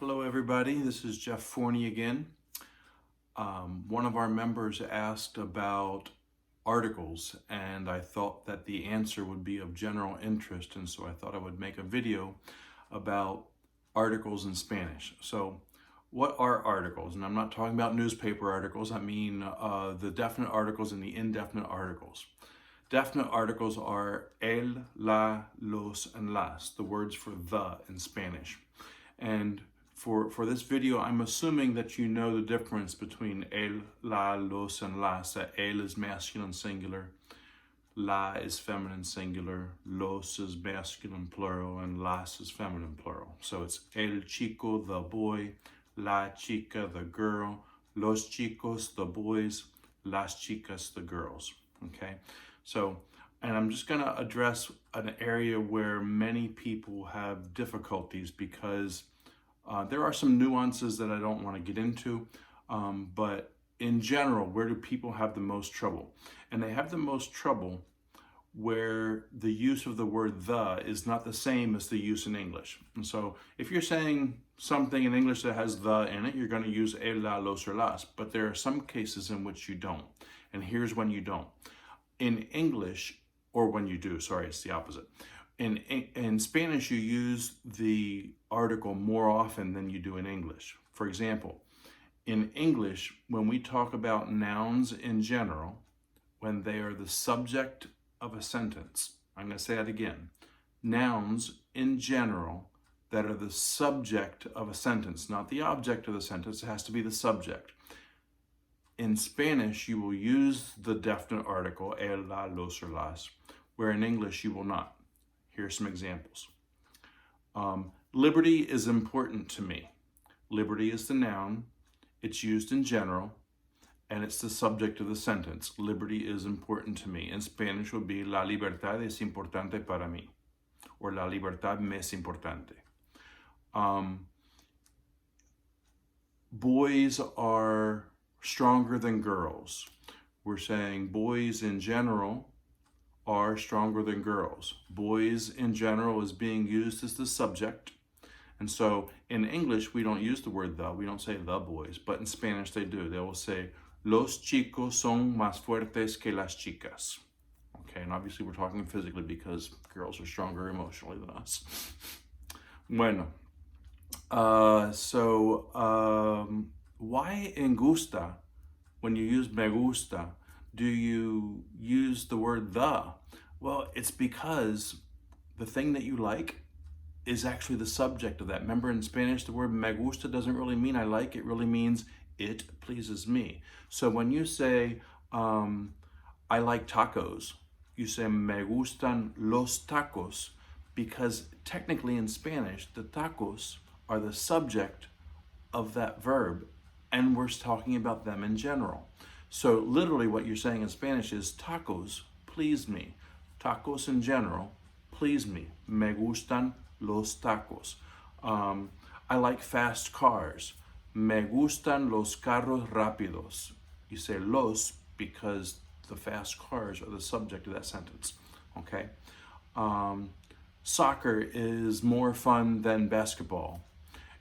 Hello everybody, this is Jeff Forney again. One of our members asked about articles and I thought that the answer would be of general interest, and so I thought I would make a video about articles in Spanish. So what are articles? And I'm not talking about newspaper articles, I mean the definite articles and the indefinite articles. Definite articles are el, la, los, and las, the words for the in Spanish. And for this video, I'm assuming that you know the difference between el, la, los, and las. That el is masculine singular, la is feminine singular, los is masculine plural, and las is feminine plural. So it's el chico, the boy, la chica, the girl, los chicos, the boys, las chicas, the girls. Okay, so, and I'm just going to address an area where many people have difficulties because there are some nuances that I don't want to get into, but in general, where do people have the most trouble? And they have the most trouble where the use of the word the is not the same as the use in English. And so if you're saying something in English that has the in it, you're going to use el, la, los, or las. But there are some cases in which you don't. And here's when you don't. In English, or when you do, sorry, it's the opposite. In Spanish, you use the article more often than you do in English. For example, in English, when we talk about nouns in general, when they are the subject of a sentence, I'm going to say that again. Nouns in general that are the subject of a sentence, not the object of the sentence, it has to be the subject. In Spanish, you will use the definite article, el, la, los, or las, where in English you will not. Here's some examples. Liberty is important to me. Liberty is the noun. It's used in general, and it's the subject of the sentence. Liberty is important to me. In Spanish would be la libertad es importante para mí, or la libertad me es importante. Boys are stronger than girls. We're saying boys in general are stronger than girls. Boys in general is being used as the subject. And so in English, we don't use the word the, we don't say the boys, but in Spanish they do. They will say, los chicos son más fuertes que las chicas. Okay, and obviously we're talking physically because girls are stronger emotionally than us. Bueno, why en gusta, when you use me gusta, do you use the word the? Well, it's because the thing that you like is actually the subject of that. Remember, in Spanish, the word me gusta doesn't really mean I like, it really means it pleases me. So when you say, I like tacos, you say me gustan los tacos, because technically in Spanish, the tacos are the subject of that verb, and we're talking about them in general. So literally what you're saying in Spanish is tacos please me. Tacos in general please me. Me gustan los tacos. I like fast cars. Me gustan los carros rápidos. You say los because the fast cars are the subject of that sentence. Okay? Soccer is more fun than basketball.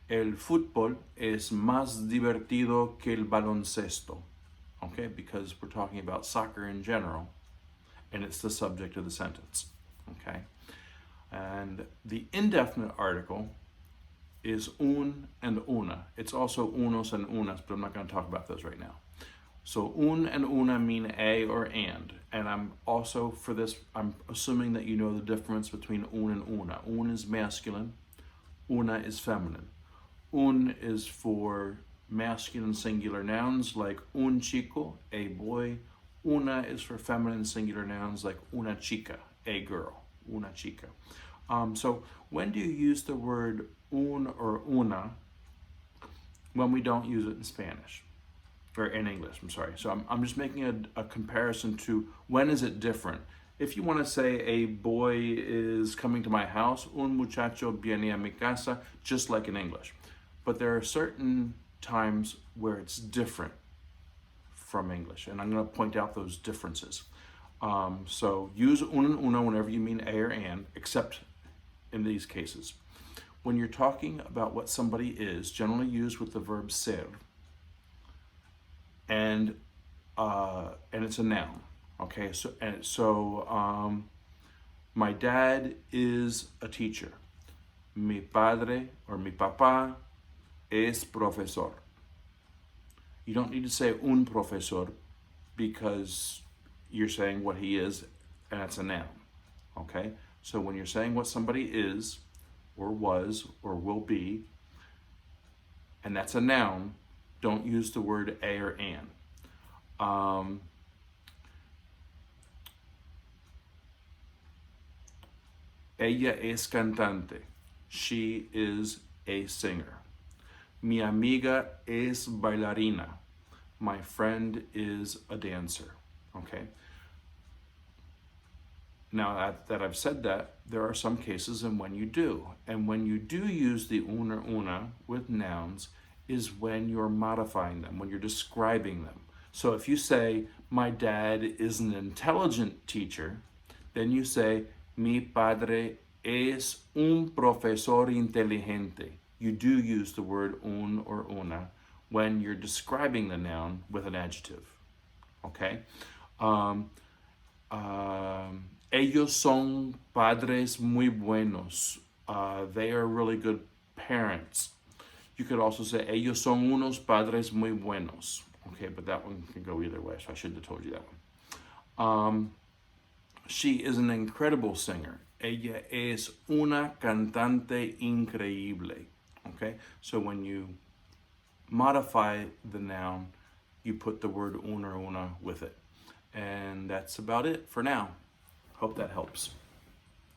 El fútbol es más divertido que el baloncesto. Okay, because we're talking about soccer in general, and it's the subject of the sentence. Okay, and the indefinite article is un and una. It's also unos and unas, but I'm not going to talk about those right now. So un and una mean a or and I'm also, for this, I'm assuming that you know the difference between un and una. Un is masculine, una is feminine. Un is for masculine singular nouns like un chico, a boy. Una is for feminine singular nouns like una chica, a girl, una chica. So when do you use the word un or una when we don't use it in Spanish? Or in English, I'm sorry. So I'm just making a comparison to when is it different. If you want to say a boy is coming to my house, un muchacho viene a mi casa, just like in English. But there are certain times where it's different from English, and I'm going to point out those differences. So use un and una whenever you mean a or an, except in these cases. When you're talking about what somebody is, generally used with the verb ser, and it's a noun. Okay, so my dad is a teacher. Mi padre or mi papá es profesor. You don't need to say un profesor because you're saying what he is, and it's a noun. Okay, so when you're saying what somebody is, or was, or will be, and that's a noun, don't use the word a or an. Ella es cantante. She is a singer. Mi amiga es bailarina. My friend is a dancer. Okay. Now that I've said that, there are some cases in when you do. And when you do use the un or una with nouns is when you're modifying them, when you're describing them. So if you say, my dad is an intelligent teacher, then you say, mi padre es un profesor inteligente. You do use the word un or una when you're describing the noun with an adjective. Okay? Ellos son padres muy buenos. They are really good parents. You could also say, ellos son unos padres muy buenos. Okay, but that one can go either way, so I shouldn't have told you that one. She is an incredible singer. Ella es una cantante increíble. Okay, so when you modify the noun, you put the word un or una with it. And that's about it for now. Hope that helps.